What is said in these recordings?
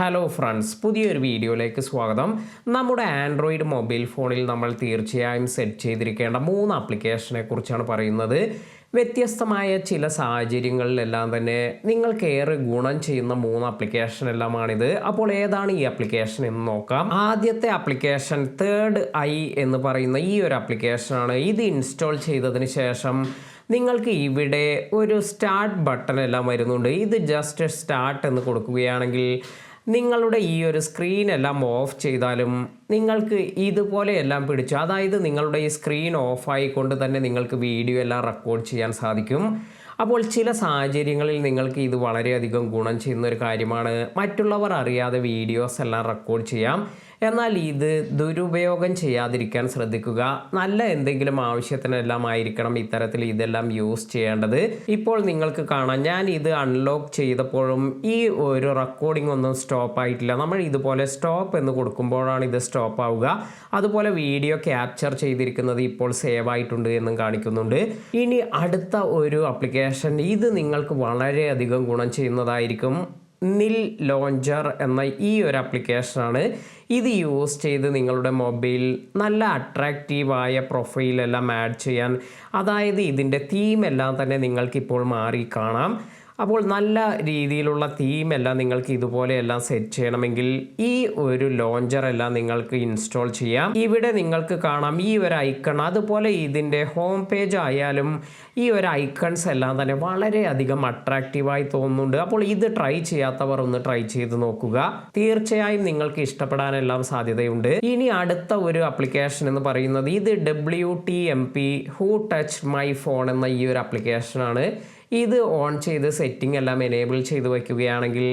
Hello friends, പുതിയൊരു വീഡിയോയിലേക്ക് സ്വാഗതം. നമ്മുടെ ആൻഡ്രോയിഡ് മൊബൈൽ ഫോണിൽ നമ്മൾ തീർച്ചയായും സെറ്റ് ചെയ്തിരിക്കേണ്ട 3 ആപ്ലിക്കേഷനെ കുറിച്ചാണ് പറയുന്നത്. വ്യത്യസ്തമായ ചില സാഹചര്യങ്ങളിലെല്ലാം തന്നെ നിങ്ങൾക്ക് ഏറെ ഗുണം ചെയ്യുന്ന 3 ആപ്ലിക്കേഷൻ എല്ലാമാണിത്. അപ്പോൾ ഏതാണ് ഈ ആപ്ലിക്കേഷൻ എന്ന് നോക്കാം. ആദ്യത്തെ ആപ്ലിക്കേഷൻ തേർഡ് ഐ എന്ന് പറയുന്ന ഈ ഒരു ആപ്ലിക്കേഷനാണ്. ഇത് ഇൻസ്റ്റാൾ ചെയ്തതിന് ശേഷം നിങ്ങൾക്ക് ഇവിടെ ഒരു സ്റ്റാർട്ട് ബട്ടൺ എല്ലാം വരുന്നുണ്ട്. ഇത് ജസ്റ്റ് സ്റ്റാർട്ട് എന്ന് കൊടുക്കുകയാണെങ്കിൽ നിങ്ങളുടെ ഈ ഒരു സ്ക്രീൻ എല്ലാം ഓഫ് ചെയ്താലും നിങ്ങൾക്ക് ഇതുപോലെ എല്ലാം പിടിച്ചു, അതായത് നിങ്ങളുടെ ഈ സ്ക്രീൻ ഓഫ് ആയിക്കൊണ്ട് തന്നെ നിങ്ങൾക്ക് വീഡിയോ എല്ലാം റെക്കോർഡ് ചെയ്യാൻ സാധിക്കും. അപ്പോൾ ചില സാഹചര്യങ്ങളിൽ നിങ്ങൾക്ക് ഇത് വളരെയധികം ഗുണം ചെയ്യുന്ന ഒരു കാര്യമാണ്. മറ്റുള്ളവർ അറിയാതെ വീഡിയോസ് എല്ലാം റെക്കോർഡ് ചെയ്യാം. എന്നാൽ ഇത് ദുരുപയോഗം ചെയ്യാതിരിക്കാൻ ശ്രദ്ധിക്കുക. നല്ല എന്തെങ്കിലും ആവശ്യത്തിനെല്ലാം ആയിരിക്കണം ഇത്തരത്തിൽ ഇതെല്ലാം യൂസ് ചെയ്യേണ്ടത്. ഇപ്പോൾ നിങ്ങൾക്ക് കാണാം, ഞാൻ ഇത് അൺലോക്ക് ചെയ്തപ്പോഴും ഈ ഒരു റെക്കോർഡിംഗ് ഒന്നും സ്റ്റോപ്പ് ആയിട്ടില്ല. നമ്മൾ ഇതുപോലെ സ്റ്റോപ്പ് എന്ന് കൊടുക്കുമ്പോഴാണ് ഇത് സ്റ്റോപ്പ് ആവുക. അതുപോലെ വീഡിയോ ക്യാപ്ചർ ചെയ്തിരിക്കുന്നത് ഇപ്പോൾ സേവ് ആയിട്ടുണ്ട് എന്നും കാണിക്കുന്നുണ്ട്. ഇനി അടുത്ത ഒരു ആപ്ലിക്കേഷൻ, ഇത് നിങ്ങൾക്ക് വളരെയധികം ഗുണം ചെയ്യുന്നതായിരിക്കും. നിൽ ലോഞ്ചർ എന്ന ഈ ഒരു ആപ്ലിക്കേഷനാണ്. ഇത് യൂസ് ചെയ്ത് നിങ്ങളുടെ മൊബൈൽ നല്ല അട്രാക്റ്റീവായ പ്രൊഫൈലെല്ലാം ആഡ് ചെയ്യാൻ, അതായത് ഇതിൻ്റെ തീം എല്ലാം തന്നെ നിങ്ങൾക്കിപ്പോൾ മാറി കാണാം. അപ്പോൾ നല്ല രീതിയിലുള്ള തീമെല്ലാം നിങ്ങൾക്ക് ഇതുപോലെയെല്ലാം സെറ്റ് ചെയ്യണമെങ്കിൽ ഈ ഒരു ലോഞ്ചർ എല്ലാം നിങ്ങൾക്ക് ഇൻസ്റ്റാൾ ചെയ്യാം. ഇവിടെ നിങ്ങൾക്ക് കാണാം ഈ ഒരു ഐക്കൺ, അതുപോലെ ഇതിൻ്റെ ഹോം പേജ് ആയാലും ഈ ഒരു ഐക്കൺസ് എല്ലാം തന്നെ വളരെയധികം അട്രാക്റ്റീവായി തോന്നുന്നുണ്ട്. അപ്പോൾ ഇത് ട്രൈ ചെയ്യാത്തവർ ഒന്ന് ട്രൈ ചെയ്ത് നോക്കുക. തീർച്ചയായും നിങ്ങൾക്ക് ഇഷ്ടപ്പെടാനെല്ലാം സാധ്യതയുണ്ട്. ഇനി അടുത്ത ഒരു ആപ്ലിക്കേഷൻ എന്ന് പറയുന്നത് ഇത് WTMP who touch my phone എന്ന ഈ ഒരു ആപ്ലിക്കേഷനാണ്. ഇത് ഓൺ ചെയ്ത് സെറ്റിംഗ് എല്ലാം എനേബിൾ ചെയ്ത് വയ്ക്കുകയാണെങ്കിൽ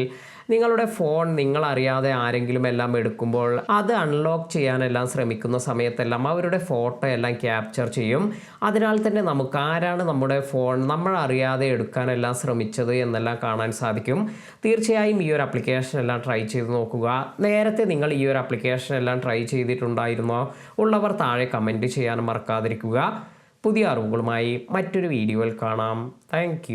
നിങ്ങളുടെ ഫോൺ നിങ്ങളറിയാതെ ആരെങ്കിലും എല്ലാം എടുക്കുമ്പോൾ അത് അൺലോക്ക് ചെയ്യാനെല്ലാം ശ്രമിക്കുന്ന സമയത്തെല്ലാം അവരുടെ ഫോട്ടോ എല്ലാം ക്യാപ്ചർ ചെയ്യും. അതിനാൽ തന്നെ നമുക്ക് ആരാണ് നമ്മുടെ ഫോൺ നമ്മൾ അറിയാതെ എടുക്കാനെല്ലാം ശ്രമിച്ചത് എന്നെല്ലാം കാണാൻ സാധിക്കും. തീർച്ചയായും ഈ ഒരു ആപ്ലിക്കേഷൻ എല്ലാം ട്രൈ ചെയ്ത് നോക്കുക. നേരത്തെ നിങ്ങൾ ഈ ഒരു ആപ്ലിക്കേഷൻ എല്ലാം ട്രൈ ചെയ്തിട്ടുണ്ടായിരുന്നോ ഉള്ളവർ താഴെ കമൻറ്റ് ചെയ്യാൻ മറക്കാതിരിക്കുക. പുതിയ അറിവുകളുമായി മറ്റൊരു വീഡിയോയിൽ കാണാം. Thank you.